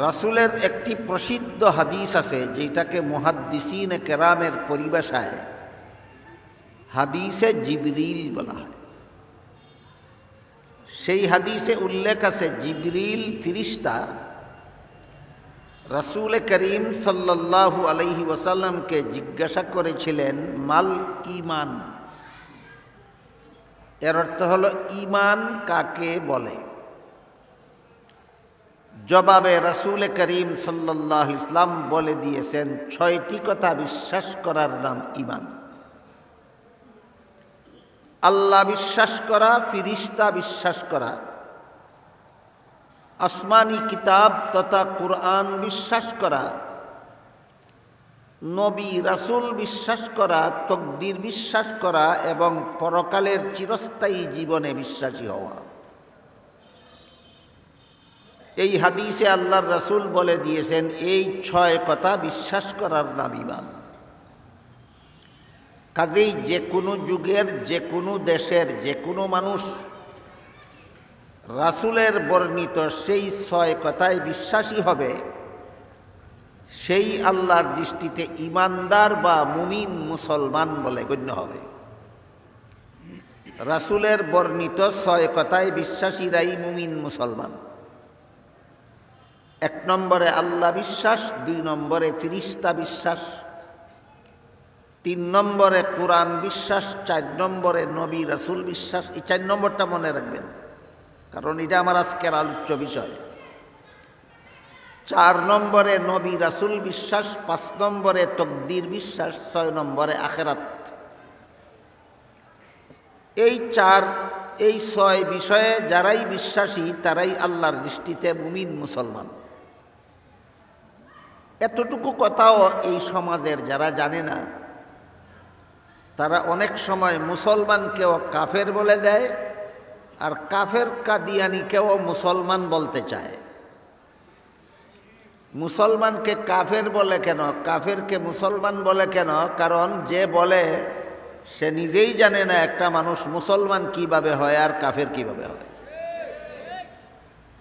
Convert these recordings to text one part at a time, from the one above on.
রাসূলের একটি প্রসিদ্ধ হাদিস আছে যেটাকে মুহাদ্দিসিনে কেরামের পরিভাষায় হাদিসে জিবরিল বলা হয়। সেই হাদিসে উল্লেখ আছে জিবরিল ফিরিস্তা রাসূল করিম সাল্লাল্লাহু আলাইহি ওয়াসাল্লামকে জিজ্ঞাসা করেছিলেন মাল ঈমান, এর অর্থ হলো ঈমান কাকে বলে। জবাবে রাসূল করিম সাল্লাল্লাহু আলাইহি ওয়াসাল্লাম বলে দিয়েছেন ৬টি কথা বিশ্বাস করার নাম ঈমান। আল্লাহ বিশ্বাস করা, ফিরিস্তা বিশ্বাস করা, আসমানি কিতাব তথা কুরআন বিশ্বাস করা, নবী রাসূল বিশ্বাস করা, তকদির বিশ্বাস করা এবং পরকালের চিরস্থায়ী জীবনে বিশ্বাসী হওয়া। এই হাদিসে আল্লাহর রাসূল বলে দিয়েছেন এই ৬ কথা বিশ্বাস করার নাম ঈমান। কাজেই যে কোনো যুগের, যে কোনো দেশের, যে কোনো মানুষ রাসূলের বর্ণিত সেই ৬ কথায় বিশ্বাসী হবে, সেই আল্লাহর দৃষ্টিতে ঈমানদার বা মুমিন মুসলমান বলে গণ্য হবে। রাসূলের বর্ণিত ৬ কথায় বিশ্বাসীরাই মুমিন মুসলমান। ১ নম্বরে আল্লাহ বিশ্বাস, ২ নম্বরে ফিরিস্তা বিশ্বাস, ৩ নম্বরে কুরআন বিশ্বাস, ৪ নম্বরে নবী রাসূল বিশ্বাস। এই ৪ নম্বরটা মনে রাখবেন, কারণ এটা আমার আজকের আলোচ্য বিষয়। ৪ নম্বরে নবী রাসূল বিশ্বাস, ৫ নম্বরে তকদির বিশ্বাস, ৬ নম্বরে আখিরাত। এই ৬ বিষয়ে যারাই বিশ্বাসী তারাই আল্লাহর দৃষ্টিতে মুমিন মুসলমান। এতটুকু কথাও এই সমাজের যারা জানে না তারা অনেক সময় মুসলমানকেও কাফের বলে দেয়, আর কাফের কাদিয়ানিকেও মুসলমান বলতে চায়। মুসলমানকে কাফের বলে কেন, কাফেরকে মুসলমান বলে কেন? কারণ যে বলে সে নিজেই জানে না একটা মানুষ মুসলমান কিভাবে হয় আর কাফের কিভাবে হয়।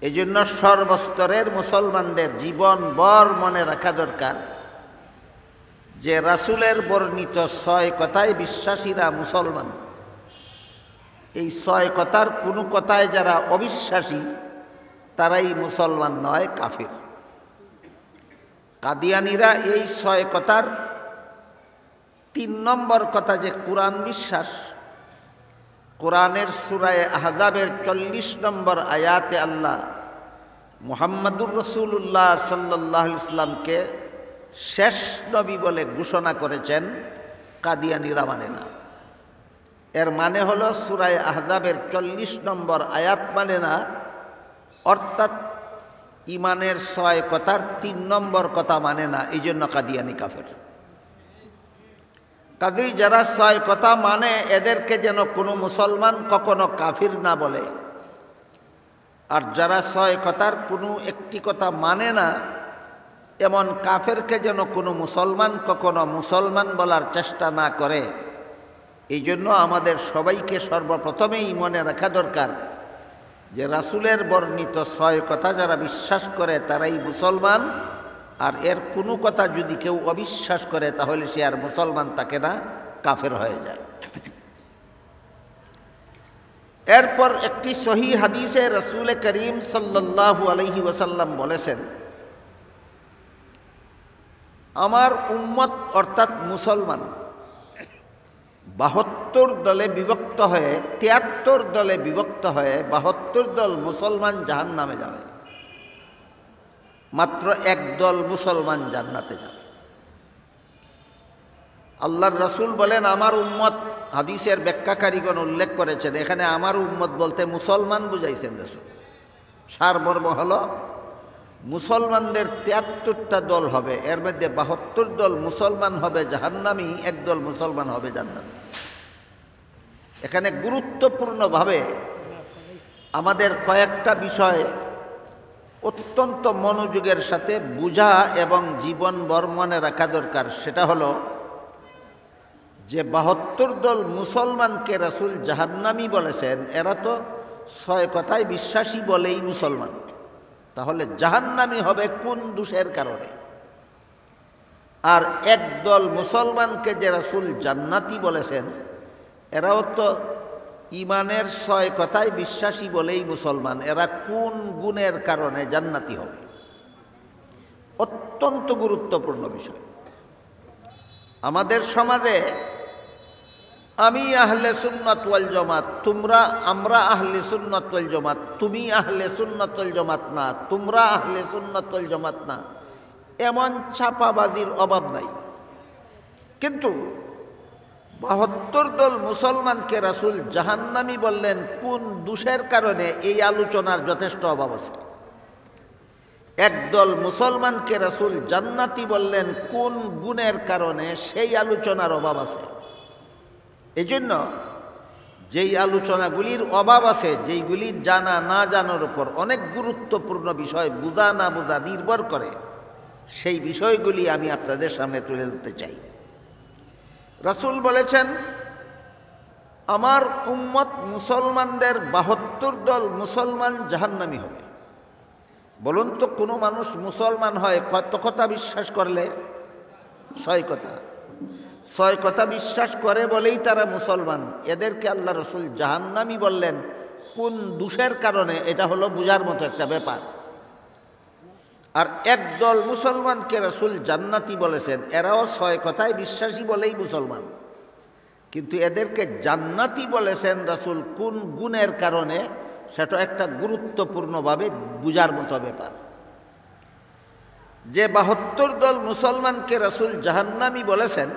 এই জন্য সর্বস্তরের মুসলমানদের জীবনভর মনে রাখা দরকার যে রাসূলের বর্ণিত ৬ কথায় বিশ্বাসীরা মুসলমান। এই ৬ কথার কোনো কথায় যারা অবিশ্বাসী তারাই মুসলমান নয়, কাফির। কাদিয়ানীরা এই ৬ কথার ৩ নম্বর কথা যে কুরআন বিশ্বাস, কোরআনের সূরা আহজাবের ৪০ নম্বর আয়াতে আল্লাহ মুহাম্মাদুর রাসূলুল্লাহ সাল্লাল্লাহু আলাইহি ওয়াসাল্লামকে শেষ নবী বলে ঘোষণা করেছেন, কাদিয়ানীরা মানে না। এর মানে হলো সূরা আহজাবের ৪০ নম্বর আয়াত মানে না, অর্থাৎ ঈমানের ৬ কথার ৩ নম্বর কথা মানে না। এই জন্য কাদিয়ানী কাফের। কাজেই যারা ৬ কথা মানে এদেরকে যেন কোনো মুসলমান কখনো কাফির না বলে, আর যারা ৬ কথার কোনো একটি কথা মানে না এমন কাফেরকে যেন কোনো মুসলমান কখনো মুসলমান বলার চেষ্টা না করে। এই জন্য আমাদের সবাইকে সর্বপ্রথমেই মনে রাখা দরকার যে রাসূলের বর্ণিত ৬ কথা যারা বিশ্বাস করে তারাই মুসলমান, আর এর কোনো কথা যদি কেউ অবিশ্বাস করে তাহলে সে আর মুসলমান থাকে না, কাফের হয়ে যায়। এরপর একটি সহিহ হাদিসে রাসূল করিম সাল্লাল্লাহু আলাইহি ওয়াসাল্লাম বলেছেন, আমার উম্মত অর্থাৎ মুসলমান ৭২ দলে বিভক্ত হয়ে ৭৩ দলে বিভক্ত হয়ে ৭২ দল মুসলমান জাহান্নামে যাবে, মাত্র ১ দল মুসলমান জান্নাতে যাবে। আল্লাহর রাসূল বলেন আমার উম্মত, হাদিসের ব্যাখ্যাকারীগণ উল্লেখ করেছেন এখানে আমার উম্মত বলতে মুসলমান বুঝাইছেন রাসূল। সারমর্ম হলো মুসলমানদের ৭৩টা দল হবে, এর মধ্যে ৭২ দল মুসলমান হবে জাহান্নামী, ১ দল মুসলমান হবে জান্নাতি। এখানে গুরুত্বপূর্ণভাবে আমাদের কয়েকটা বিষয় অত্যন্ত মনোযোগের সাথে বুঝা এবং জীবনভর মনে রাখা দরকার। সেটা হলো যে ৭২ দল মুসলমানকে রাসূল জাহান্নামী বলেছেন, এরা তো ৬ কথায় বিশ্বাসী বলেই মুসলমান। তাহলে জাহান্নামী হবে কোন দোষের কারণে? আর একদল মুসলমানকে যে রাসূল জান্নাতি বলেছেন, এরাও তো ইমানের 6 কথায় বিশ্বাসী বলেই মুসলমান। এরা কোন গুণের কারণে জান্নাতি হবে? অত্যন্ত গুরুত্বপূর্ণ বিষয়। আমাদের সমাজে আমি আহলে সুন্নাত ওয়াল জামাত, আমরা আহলে সুন্নাত ওয়াল জামাত, তুমি আহলে সুন্নাত ওয়াল জামাত না, তোমরা আহলে সুন্নাত ওয়াল জামাত না, এমন ছাপাবাজির অভাব নাই। কিন্তু 72 দল মুসলমানকে রাসূল জাহান্নামী বললেন কোন দোষের কারণে, এই আলোচনার যথেষ্ট অভাব আছে। একদল মুসলমানকে রাসূল জান্নাতি বললেন কোন গুণের কারণে, সেই আলোচনার অভাব আছে। এজন্য যেই আলোচনাগুলির অভাব আছে, যেইগুলি জানা না জানার উপর অনেক গুরুত্বপূর্ণ বিষয়, বোঝা না বোঝা নির্ভর করে, সেই বিষয়গুলি আমি আপনাদের সামনে তুলে ধরতে চাই। রাসূল বলেছেন, আমার উম্মত মুসলমানদের 72 দল মুসলমান জাহান্নামী হবে। বলুন তো, কোনো মানুষ মুসলমান হয় কত কথা বিশ্বাস করলে? 6 কথা। 6 কথা বিশ্বাস করে বলেই তারা মুসলমান। এদেরকে আল্লাহ রাসূল জাহান্নামী বললেন কোন দোষের কারণে? এটা হলো বোঝার মতো একটা ব্যাপার। আর একদল মুসলমানকে রাসূল জান্নাতি বলেছেন, এরাও 6 কথায় বিশ্বাসী বলেই মুসলমান। কিন্তু এদেরকে জান্নাতি বলেছেন রাসূল কোন গুণের কারণে, সেটা একটা গুরুত্বপূর্ণভাবে বোঝার মতো ব্যাপার। যে 72 দল মুসলমানকে রাসূল জাহান্নামী বলেছেন,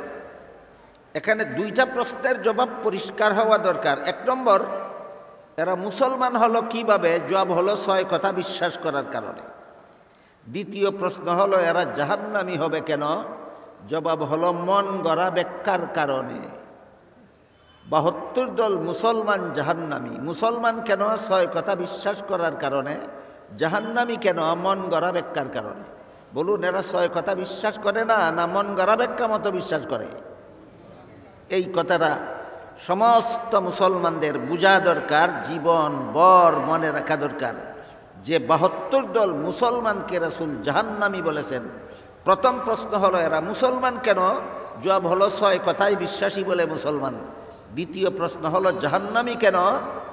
এখানে 2টা প্রশ্নের জবাব পরিষ্কার হওয়া দরকার। 1 নম্বর, এরা মুসলমান হলো কিভাবে? জবাব হলো 6 কথা বিশ্বাস করার কারণে। দ্বিতীয় প্রশ্ন হলো এরা জাহান্নামী হবে কেন? জবাব হলো মন গড়া ব্যাখ্যার কারণে। 72 দল মুসলমান জাহান্নামী। মুসলমান কেন? 6 কথা বিশ্বাস করার কারণে। জাহান্নামী কেন? মন গড়া ব্যাখ্যার কারণে। বলুন, এরা 6 কথা বিশ্বাস করে না, না মন গড়া ব্যাখ্যা মতো বিশ্বাস করে? এই কথাটা সমস্ত মুসলমানদের বোঝা দরকার, জীবন বর মনে রাখা দরকার। যে 72 দল মুসলমানকে রাসূল জাহান্নামী বলেছেন, প্রথম প্রশ্ন হলো এরা মুসলমান কেন? জবাব হলো 6 কথায় বিশ্বাসী বলে মুসলমান। দ্বিতীয় প্রশ্ন হলো জাহান্নামী কেন?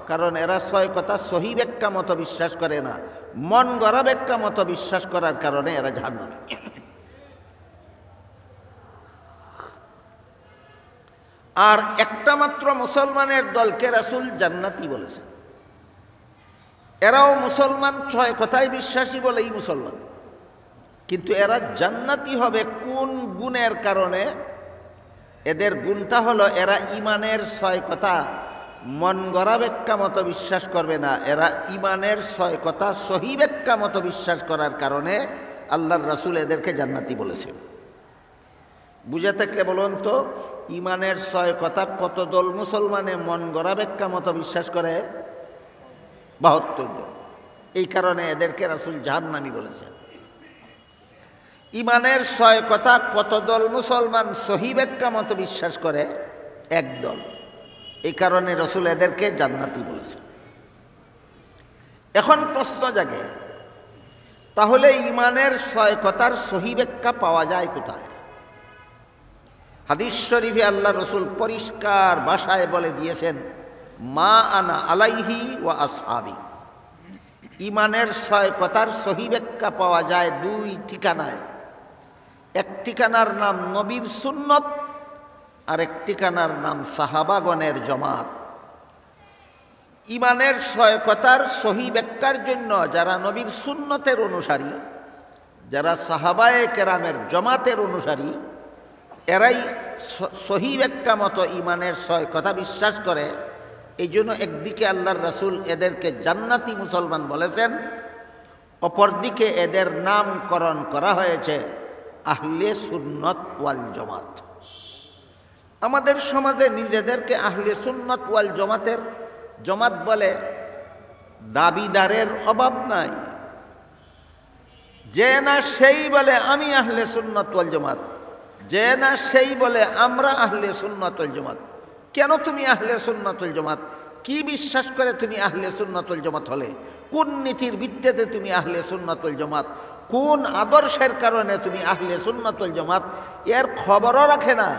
কারণ এরা 6 কথা সহি ব্যাখ্যা মতো বিশ্বাস করে না, মন গড়া ব্যাখ্যা মতো বিশ্বাস করার কারণে এরা জাহান্নামী। আর একটা মাত্র মুসলমানের দলকে রাসূল জান্নাতি বলেছেন। এরাও মুসলমান, 6 কথায় বিশ্বাসী বলেই মুসলমান। কিন্তু এরা জান্নাতি হবে কোন গুণের কারণে? এদের গুণটা হলো এরা ইমানের 6 কথা মন গড়া ব্যাখ্যা মতো বিশ্বাস করবে না, এরা ইমানের 6 কথা সহি ব্যাখ্যা মতো বিশ্বাস করার কারণে আল্লাহর রাসূল এদেরকে জান্নাতি বলেছেন। বুঝে থাকলে বলুন তো, ইমানের 6 কথা কত দল মুসলমানে মন গড়া ব্যাখ্যা মতো বিশ্বাস করে? 72 দল। এই কারণে এদেরকে রাসূল জাহান্নামী বলেছেন। ইমানের 6 কথা কত দল মুসলমান সহি ব্যাখ্যা মতো বিশ্বাস করে? 1 দল। এই কারণে রাসূল এদেরকে জান্নাতি বলেছেন। এখন প্রশ্ন জাগে, তাহলে ইমানের 6 কথার সহি ব্যাখ্যা পাওয়া যায় কোথায়? হাদিস শরীফে আল্লাহ রাসূল পরিষ্কার ভাষায় বলে দিয়েছেন, মা আনা আলাইহি ওয়া আসহাবি। ইমানের 6 কথার সহি ব্যাখ্যা পাওয়া যায় 2 ঠিকানায়। এক ঠিকানার নাম নবীর সুন্নত, আর এক ঠিকানার নাম সাহাবাগণের জমাত। ইমানের 6 কথার সহি ব্যাখ্যার জন্য যারা নবীর সুন্নতের অনুসারী, যারা সাহাবায়ে কেরামের জমাতের অনুসারী, এরাই সহি ব্যাখ্যা মতো ইমানের 6 কথা বিশ্বাস করে। এই জন্য একদিকে আল্লাহর রাসূল এদেরকে জান্নাতি মুসলমান বলেছেন, অপরদিকে এদের নামকরণ করা হয়েছে আহলে সুন্নত ওয়াল জামাত। আমাদের সমাজে নিজেদেরকে আহলে সুন্নত ওয়াল জামাত বলে দাবিদারের অভাব নাই। যে না সেই বলে আমি আহলে সুন্নত ওয়াল জামাত, যে না সেই বলে আমরা আহলে সুন্নত ওয়াল জামাত। কেন তুমি আহলে সুন্নত ওয়াল জামাত? কি বিশ্বাস করে তুমি আহলে সুন্নাতুল জামাত হলে? কোন নীতির ভিত্তিতে তুমি আহলে সুন্নাতুল জামাত? কোন আদর্শের কারণে তুমি আহলে সুন্নাতুল জামাত? এর খবরও রাখে না,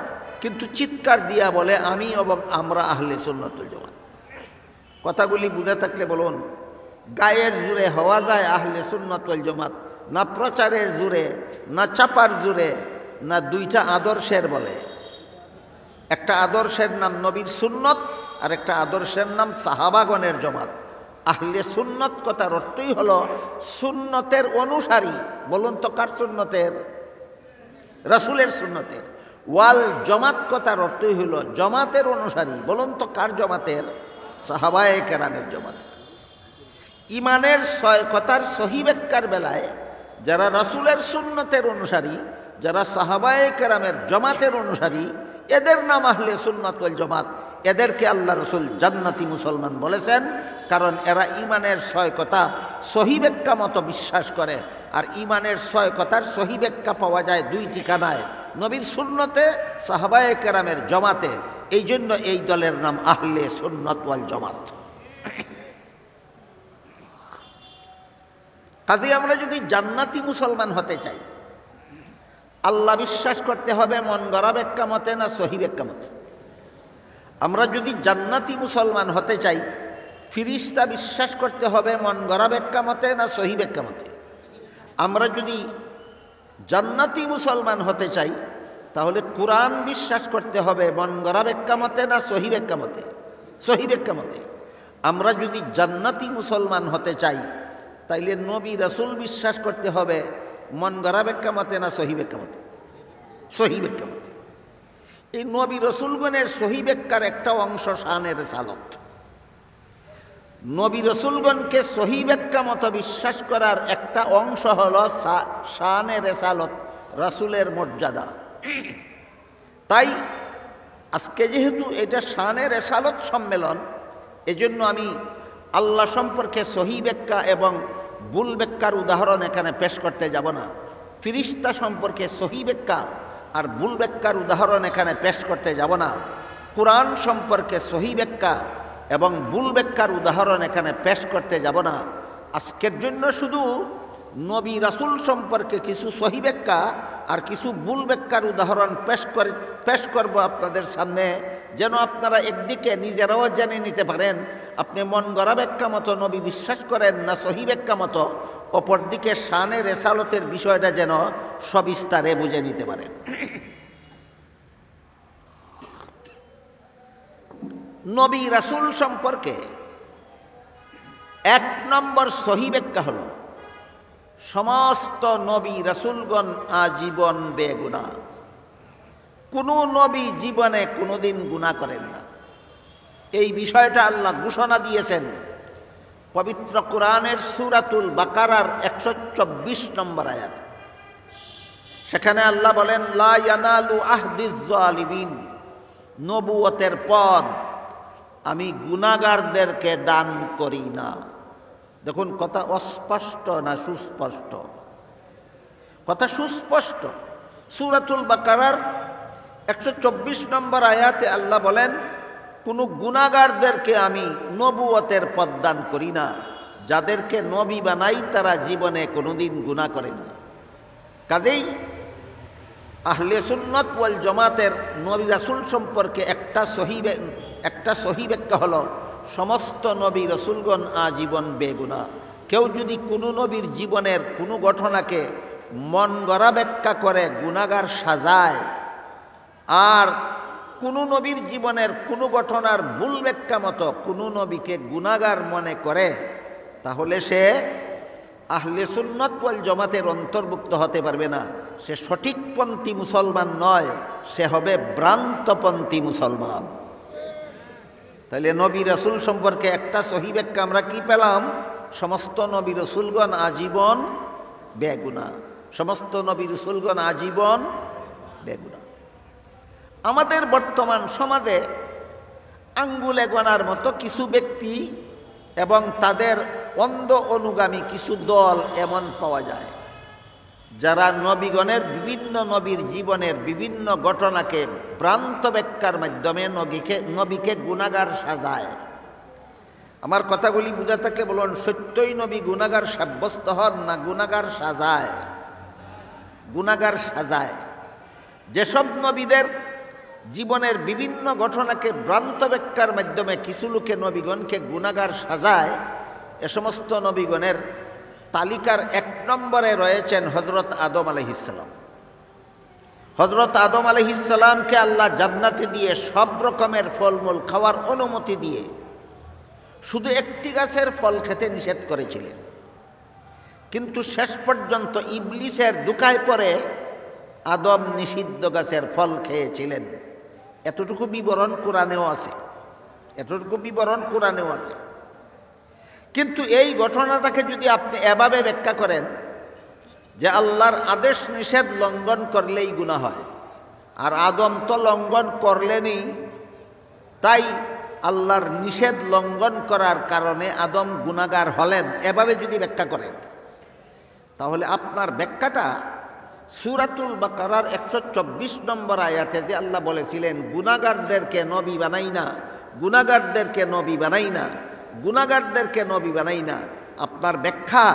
কিন্তু চিৎকার দিয়া বলে আমি এবং আমরা আহলে সুন্নাতুল জামাত। কথাগুলি বুঝে থাকলে বলুন, গায়ের জোরে হওয়া যায় আহলে সুন্নাতুল জামাত? না প্রচারের জোরে, না চাপার জোরে, না দুইটা আদর্শের বলে? একটা আদর্শের নাম নবীর সুন্নত, আর একটা আদর্শের নাম সাহাবাগণের জামাত। আহলে সুন্নত কথার অর্থই হলো সুন্নতের অনুসারী। বলুন তো কার সুন্নতের? রাসূলের সুন্নতের। ওয়াল জামাত কথার অর্থই হলো জামাতের অনুসারী। বলুন তো কার জামাতের? সাহাবায়ে কেরামের জামাতের। ইমানের কথার সহি ব্যাখ্যার বেলায় যারা রাসূলের সুন্নতের অনুসারী, যারা সাহাবায়ে কেরামের জামাতের অনুসারী, এদের নাম আহলে সুন্নাত ওয়াল জামাত। এদেরকে আল্লাহ রসুল জান্নাতি মুসলমান বলেছেন, কারণ এরা ইমানের ছয় কথা সহি ব্যাখ্যা মতো বিশ্বাস করে। আর ইমানের ছয় কথার সহি ব্যাখ্যা পাওয়া যায় দুই ঠিকানায়, নবীর সুন্নতে, সাহাবায়ে কেরামের জামাতে। এই জন্য এই দলের নাম আহলে সুন্নাত ওয়াল জামাত। কাজে আমরা যদি জান্নাতি মুসলমান হতে চাই, আল্লাহ বিশ্বাস করতে হবে মন গড়া ব্যাখ্যা মতে না সহি ব্যাখ্যা মতে? আমরা যদি জান্নাতি মুসলমান হতে চাই, ফিরিস্তা বিশ্বাস করতে হবে মন গড়া ব্যাখ্যা মতে না সহি ব্যাখ্যা মতে? আমরা যদি জান্নাতি মুসলমান হতে চাই, তাহলে কোরআন বিশ্বাস করতে হবে মন গড়া ব্যাখ্যা মতে না সহি ব্যাখ্যা মতে? সহি ব্যাখ্যা মতে। আমরা যদি জান্নাতি মুসলমান হতে চাই, তাইলে নবী রাসূল বিশ্বাস করতে হবে মন গড়া ব্যাখ্যা মতে না সহি ব্যাখ্যা মতে? সহি ব্যাখ্যা মতে। এই নবী রসুলগণের সহি ব্যাখ্যার একটা অংশ শানের রেসালত। নবী রসুলগণকে সহি ব্যাখ্যা মতো বিশ্বাস করার একটা অংশ হল শানের রেসালত, রাসূলের মর্যাদা। তাই আজকে যেহেতু এটা শানের রেসালত সম্মেলন, এজন্য আমি আল্লাহ সম্পর্কে সহি ব্যাখ্যা এবং ভুল ব্যাখ্যার উদাহরণ এখানে পেশ করতে যাব না। ফিরিস্তা সম্পর্কে সহি ব্যাখ্যা আর ভুল ব্যাখ্যার উদাহরণ এখানে পেশ করতে যাব না। কোরআন সম্পর্কে সহি ব্যাখ্যা এবং ভুল ব্যাখ্যার উদাহরণ এখানে পেশ করতে যাব না। আজকের জন্য শুধু নবী রাসূল সম্পর্কে কিছু সহি ব্যাখ্যা আর কিছু ভুল ব্যাখ্যার উদাহরণ পেশ করব আপনাদের সামনে, যেন আপনারা একদিকে নিজেরাও জেনে নিতে পারেন আপনি মন গড়া ব্যাখ্যা মতো নবী বিশ্বাস করেন না সহি ব্যাখ্যা মতো, অপরদিকে শানে রেসালতের বিষয়টা যেন সবিস্তারে বুঝে নিতে পারেন। নবী রাসূল সম্পর্কে এক নম্বর সহি ব্যাখ্যা হল সমস্ত নবী রাসূলগণ আজীবন বেগুনাহ। কোনো নবী জীবনে কোনোদিন গুনাহ করেন না। এই বিষয়টা আল্লাহ ঘোষণা দিয়েছেন পবিত্র কোরআনের সূরাতুল বাকারার 124 নম্বর আয়াত। সেখানে আল্লাহ বলেন, লা ইয়ানালু আহদিজ জালিমিন, নবুয়তের পদ আমি গুনাহগারদেরকে দান করি না। দেখুন, কথা অস্পষ্ট না সুস্পষ্ট? কথা সুস্পষ্ট। সূরাতুল বাকারার 124 নম্বর আয়াতে আল্লাহ বলেন, কোনো গুনাহগারদেরকে আমি নবুয়তের পদ দান করি না। যাদেরকে নবী বানাই তারা জীবনে কোনোদিন গুনাহ করে না। কাজেই আহলে সুন্নাত ওয়াল জামাতের নবী রাসূল সম্পর্কে একটা সহি ব্যাখ্যা হলো সমস্ত নবী রাসূলগণ আজীবন বেগুনাহ। কেউ যদি কোনো নবীর জীবনের কোনো ঘটনাকে মন গড়া ব্যাখ্যা করে গুনাহগার সাজায়, আর কোনো নবীর জীবনের কোনো ঘটনার ভুল ব্যাখ্যা মতো কোনো নবীকে গুনাহগার মনে করে, তাহলে সে আহলে সুন্নাত ওয়াল জামাতের অন্তর্ভুক্ত হতে পারবে না। সে সঠিকপন্থী মুসলমান নয়, সে হবে ভ্রান্তপন্থী মুসলমান। তাহলে নবী রাসূল সম্পর্কে একটা সহি ব্যাখ্যা আমরা কি পেলাম? সমস্ত নবী রাসূলগণ আজীবন বেগুনাহ। সমস্ত নবী রাসূলগণ আজীবন বেগুনাহ। আমাদের বর্তমান সমাজে আঙ্গুলে গোনার মতো কিছু ব্যক্তি এবং তাদের অন্ধ অনুগামী কিছু দল এমন পাওয়া যায়, যারা নবীগণের বিভিন্ন নবীর জীবনের বিভিন্ন ঘটনাকে ভ্রান্ত ব্যাখ্যার মাধ্যমে নবীকে গুনাহগার সাজায়। আমার কথাগুলি বুঝা থাকে বলুন, সত্যই নবী গুনাহগার সাব্যস্ত হন না গুনাহগার সাজায়? গুনাহগার সাজায়। যেসব নবীদের জীবনের বিভিন্ন ঘটনাকে ভ্রান্ত ব্যাখ্যার মাধ্যমে কিছু লোকে নবীগণকে গুনাহগার সাজায়, এ সমস্ত নবীগণের তালিকার 1 নম্বরে রয়েছেন হযরত আদম আলাইহিসসালাম। হযরত আদম আলাইহিসসালামকে আল্লাহ জান্নাতে দিয়ে সব রকমের ফলমূল খাওয়ার অনুমতি দিয়ে শুধু একটি গাছের ফল খেতে নিষেধ করেছিলেন। কিন্তু শেষ পর্যন্ত ইবলিসের ধোঁকায় পড়ে আদম নিষিদ্ধ গাছের ফল খেয়েছিলেন। এতটুকু বিবরণ কোরআনেও আছে, এতটুকু বিবরণ কোরআনেও আছে। কিন্তু এই ঘটনাটাকে যদি আপনি এভাবে ব্যাখ্যা করেন যে আল্লাহর আদেশ নিষেধ লঙ্ঘন করলেই গুনাহ হয়, আর আদম তো লঙ্ঘন করলেনই, তাই আল্লাহর নিষেধ লঙ্ঘন করার কারণে আদম গুনাহগার হলেন, এভাবে যদি ব্যাখ্যা করেন, তাহলে আপনার ব্যাখ্যাটা সূরাতুল বাকারার 124 নম্বর আয়াতে যে আল্লাহ বলেছিলেন গুনাহগারদেরকে নবী বানাই না, গুনাহগারদেরকে নবী বানাই না, গুনাহগারদেরকে নবী বানাই না, আপনার ব্যাখ্যা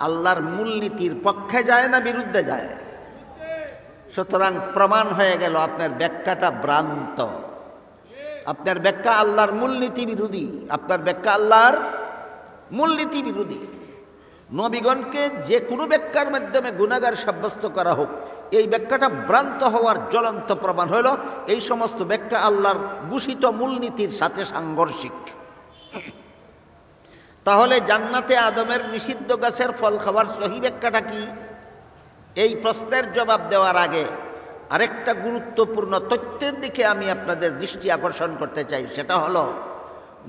আল্লাহর মূলনীতির পক্ষে যায় না বিরুদ্ধে যায়? সুতরাং প্রমাণ হয়ে গেল আপনার ব্যাখ্যাটা ভ্রান্ত। আপনার ব্যাখ্যা আল্লাহর মূলনীতি বিরোধী, আপনার ব্যাখ্যা আল্লাহর মূলনীতি বিরোধী। নবীগণকে যে কোনো ব্যাখ্যার মাধ্যমে গুনাহগার সাব্যস্ত করা হোক, এই ব্যাখ্যাটা ভ্রান্ত হওয়ার জ্বলন্ত প্রমাণ হইল এই সমস্ত ব্যাখ্যা আল্লাহর ঘোষিত মূলনীতির সাথে সাংঘর্ষিক। তাহলে জান্নাতে আদমের নিষিদ্ধ গাছের ফল খাওয়ার সহি ব্যাখ্যাটা কি? এই প্রশ্নের জবাব দেওয়ার আগে আরেকটা গুরুত্বপূর্ণ তথ্যের দিকে আমি আপনাদের দৃষ্টি আকর্ষণ করতে চাই। সেটা হলো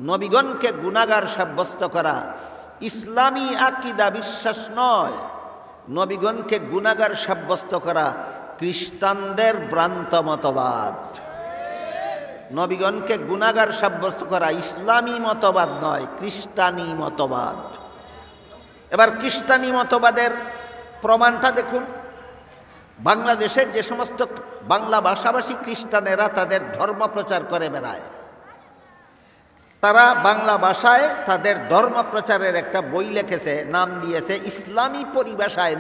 নবীগণকে গুনাহগার সাব্যস্ত করা ইসলামী আকীদা বিশ্বাস নয়। নবীগণকে গুনাহগার সাব্যস্ত করা খ্রিস্টানদের ভ্রান্ত মতবাদ। নবীগণকে গুনাহগার সাব্যস্ত করা ইসলামী মতবাদ নয়, খ্রিস্টানি মতবাদ। এবার খ্রিস্টানি মতবাদের প্রমাণটা দেখুন। বাংলাদেশে যে সমস্ত বাংলা ভাষাভাষী খ্রিস্টানেরা তাদের ধর্ম প্রচার করে বেড়ায়, তারা বাংলা ভাষায় তাদের ধর্ম প্রচারের একটা বই লিখেছে, নাম দিয়েছে ইসলামী পরিভাষায়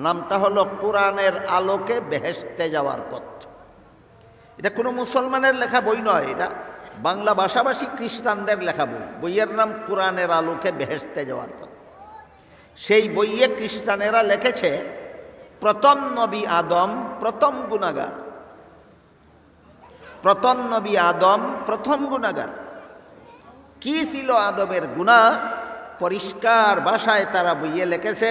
নামটা হলো কোরআনের আলোকে বেহেশতে যাওয়ার পথ। এটা কোনো মুসলমানের লেখা বই নয়, এটা বাংলা ভাষাভাষী খ্রিস্টানদের লেখা বই। বইয়ের নাম কোরআনের আলোকে বেহেশতে যাওয়ার পথ। সেই বইয়ে খ্রিস্টানেরা লিখেছে প্রথম নবী আদম প্রথম গুনাহগার, প্রথম নবী আদম প্রথম গুনাহগার। কি ছিল আদমের গুনাহ? পরিষ্কার ভাষায় তারা বইয়ে লিখেছে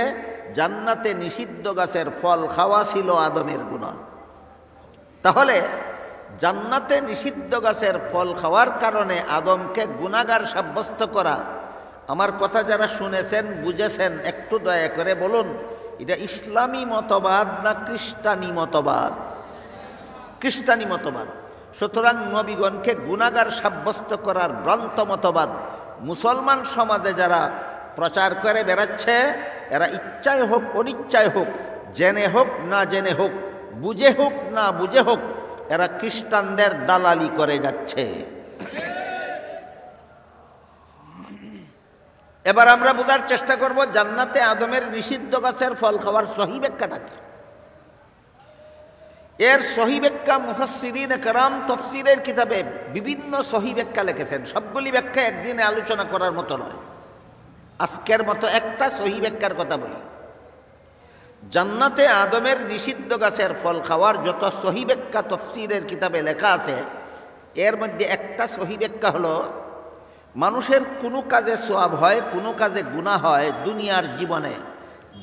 জান্নাতে নিষিদ্ধ গাছের ফল খাওয়া ছিল আদমের গুনাহ। তাহলে জান্নাতে নিষিদ্ধ গাছের ফল খাওয়ার কারণে আদমকে গুনাহগার সাব্যস্ত করা, আমার কথা যারা শুনেছেন বুঝেছেন একটু দয়া করে বলুন, এটা ইসলামী মতবাদ না খ্রিস্টানি মতবাদ? খ্রিস্টানি মতবাদ। সুতরাং নবীগণকে গুনাহগার সাব্যস্ত করার ভ্রান্ত মতবাদ মুসলমান সমাজে যারা প্রচার করে বেড়াচ্ছে, এরা ইচ্ছায় হোক অনিচ্ছায় হোক, জেনে হোক না জেনে হোক, বুঝে হোক না বুঝে হোক, এরা খ্রিস্টানদের দালালি করে যাচ্ছে। এবার আমরা বোঝার চেষ্টা করব জান্নাতে আদমের নিষিদ্ধ গাছের ফল খাওয়ার সহি ব্যাখ্যাটা কি। এর সহি ব্যাখ্যা মুফাসসিরিনে কেরাম তাফসীরের কিতাবে বিভিন্ন সহি ব্যাখ্যা লিখেছেন। সবগুলি ব্যাখ্যা একদিনে আলোচনা করার মতো নয়, আজকের মতো একটা সহি ব্যাখ্যার কথা বলি। জান্নাতে আদমের নিষিদ্ধ গাছের ফল খাওয়ার যত সহি ব্যাখ্যা তাফসীরের কিতাবে লেখা আছে, এর মধ্যে একটা সহি ব্যাখ্যা হলো মানুষের কোনো কাজে সওয়াব হয়, কোনো কাজে গুনাহ হয় দুনিয়ার জীবনে,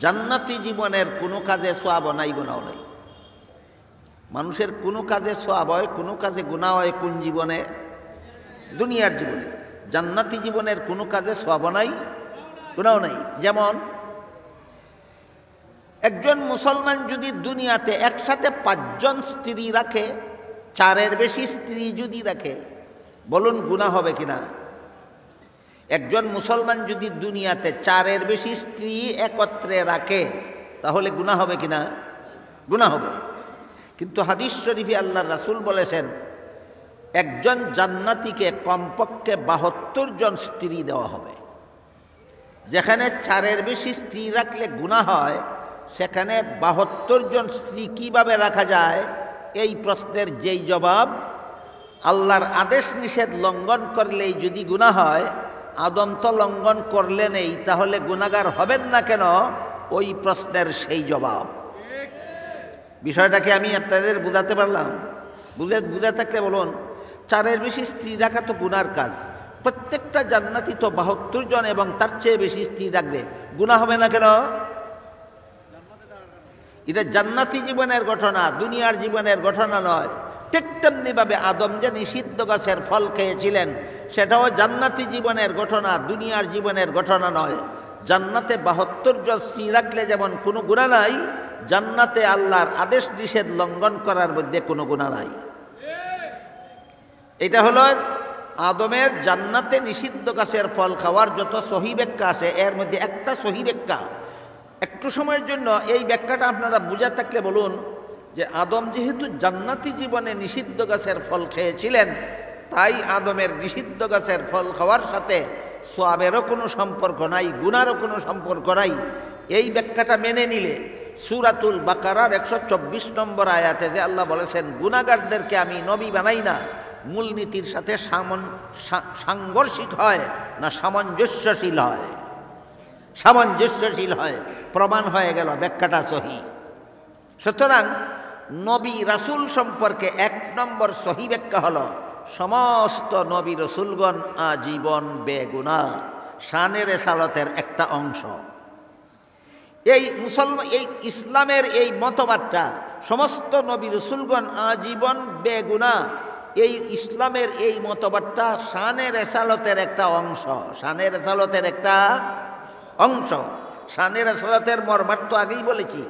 জান্নাতি জীবনের কোনো কাজে সওয়াব নাই গুনাহ নাই। মানুষের কোনো কাজে সওয়াব হয়, কোনো কাজে গুনাহ হয় কোন জীবনে? দুনিয়ার জীবনে। জান্নাতি জীবনের কোনো কাজে সওয়াব নাই গুনাহ নাই। যেমন একজন মুসলমান যদি দুনিয়াতে একসাথে 5 জন স্ত্রী রাখে, 4-এর বেশি স্ত্রী যদি রাখে, বলুন গুনাহ হবে কিনা? একজন মুসলমান যদি দুনিয়াতে 4-এর বেশি স্ত্রী একত্রে রাখে তাহলে গুনাহ হবে কিনা? গুনাহ হবে। কিন্তু হাদিস শরীফে আল্লাহর রাসূল বলেছেন একজন জান্নাতীকে কমপক্ষে 72 জন স্ত্রী দেওয়া হবে। যেখানে 4-এর বেশি স্ত্রী রাখলে গুনাহ হয়, সেখানে 72 জন স্ত্রী কিভাবে রাখা যায়, এই প্রশ্নের যেই জবাব, আল্লাহর আদেশ নিষেধ লঙ্ঘন করলেই যদি গুনাহ হয়, আদম তো লঙ্ঘন করলেনই, তাহলে গুনাহগার হবেন না কেন, ওই প্রশ্নের সেই জবাব। বিষয়টাকে আমি আপনাদের বুঝাতে পারলাম? বুঝে থাকলে বলুন। 4-এর বেশি স্ত্রী রাখা তো গুনার কাজ। প্রত্যেকটা জান্নাতি তো 72 জন এবং তার চেয়ে বেশি স্ত্রী রাখবে, গুনাহ হবে না কেন? এটা জান্নাতি জীবনের ঘটনা, দুনিয়ার জীবনের ঘটনা নয়। ঠিক তেমনিভাবে আদম যে নিষিদ্ধ গাছের ফল খেয়েছিলেন, সেটাও জান্নাতি জীবনের ঘটনা, দুনিয়ার জীবনের ঘটনা নয়। জান্নাতে 72 জন স্ত্রী রাখলে যেমন কোনো গুনাহ নাই, জান্নাতে আল্লাহর আদেশ নিষেধ লঙ্ঘন করার মধ্যে কোনো গুনাহ নাই। এটা হলো আদমের জান্নাতে নিষিদ্ধ গাছের ফল খাওয়ার যত সহি ব্যাখ্যা আছে, এর মধ্যে একটা সহি ব্যাখ্যা। একটু সময়ের জন্য এই ব্যাখ্যাটা আপনারা বুঝে থাকলে বলুন যে আদম যেহেতু জান্নাতি জীবনে নিষিদ্ধ গাছের ফল খেয়েছিলেন, তাই আদমের নিষিদ্ধ গাছের ফল খাওয়ার সাথে সওয়াবেরও কোনো সম্পর্ক নাই, গুনারও কোনো সম্পর্ক নাই। এই ব্যাখ্যাটা মেনে নিলে সূরাতুল বাকারার 124 নম্বর আয়াতে যে আল্লাহ বলেছেন গুনাহগারদেরকে আমি নবী বানাই না, মূলনীতির সাথে সাংঘর্ষিক হয় না সামঞ্জস্যশীল হয়? সামঞ্জস্যশীল হয়, প্রমাণ হয়ে গেল ব্যাখ্যাটা সহি। সুতরাং নবী রাসূল সম্পর্কে 1 নম্বর সহি ব্যাখ্যা হলো সমস্ত নবী রসুলগণ আজীবন বেগুনাহ, শানে রিসালাতের একটা অংশ। এই ইসলামের এই মতবাদটা সমস্ত নবী রসুলগণ আজীবন বেগুনাহ, এই ইসলামের এই মতবাদটা শানে রিসালাতের একটা অংশ, শানে রিসালাতের একটা অংশ। শানে রিসালাতের মর্মার্থ আগেই বলেছি,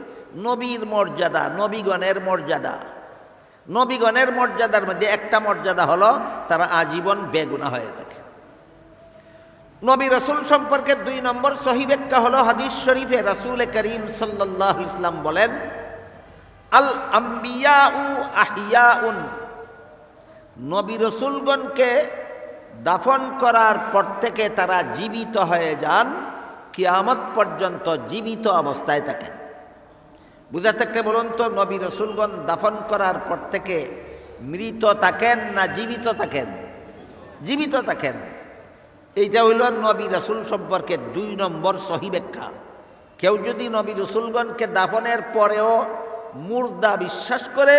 নবীর মর্যাদা, নবীগণের মর্যাদা। নবীগণের মর্যাদার মধ্যে একটা মর্যাদা হলো তারা আজীবন বেগুনাহ হয়ে থাকে। নবী রাসূল সম্পর্কে 2 নম্বর সহিহ ব্যাখ্যা হলো হাদিস শরীফে রাসূল করিম সাল্লাল্লাহু আলাইহি ওয়াসাল্লাম বলেন, আল আম্বিয়াউ আহইয়াউন, নবী রাসূলগণকে দাফন করার পর থেকে তারা জীবিত হয়ে যান, কিয়ামত পর্যন্ত জীবিত অবস্থায় থাকেন। বুঝা থাকতে বলুন তো, নবী রাসূলগণ দাফন করার পর থেকে মৃত থাকেন না জীবিত থাকেন? জীবিত থাকেন। এইটা হইল নবী রাসূল সম্পর্কে 2 নম্বর সহিহ ব্যাখ্যা। কেউ যদি নবী রাসূলগণকে দাফনের পরেও মুর্দা বিশ্বাস করে,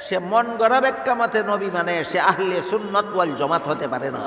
সে মন গড়া ব্যাখ্যা মতে নবী মানে, সে আহলে সুন্নাত ওয়াল জামাত হতে পারে না।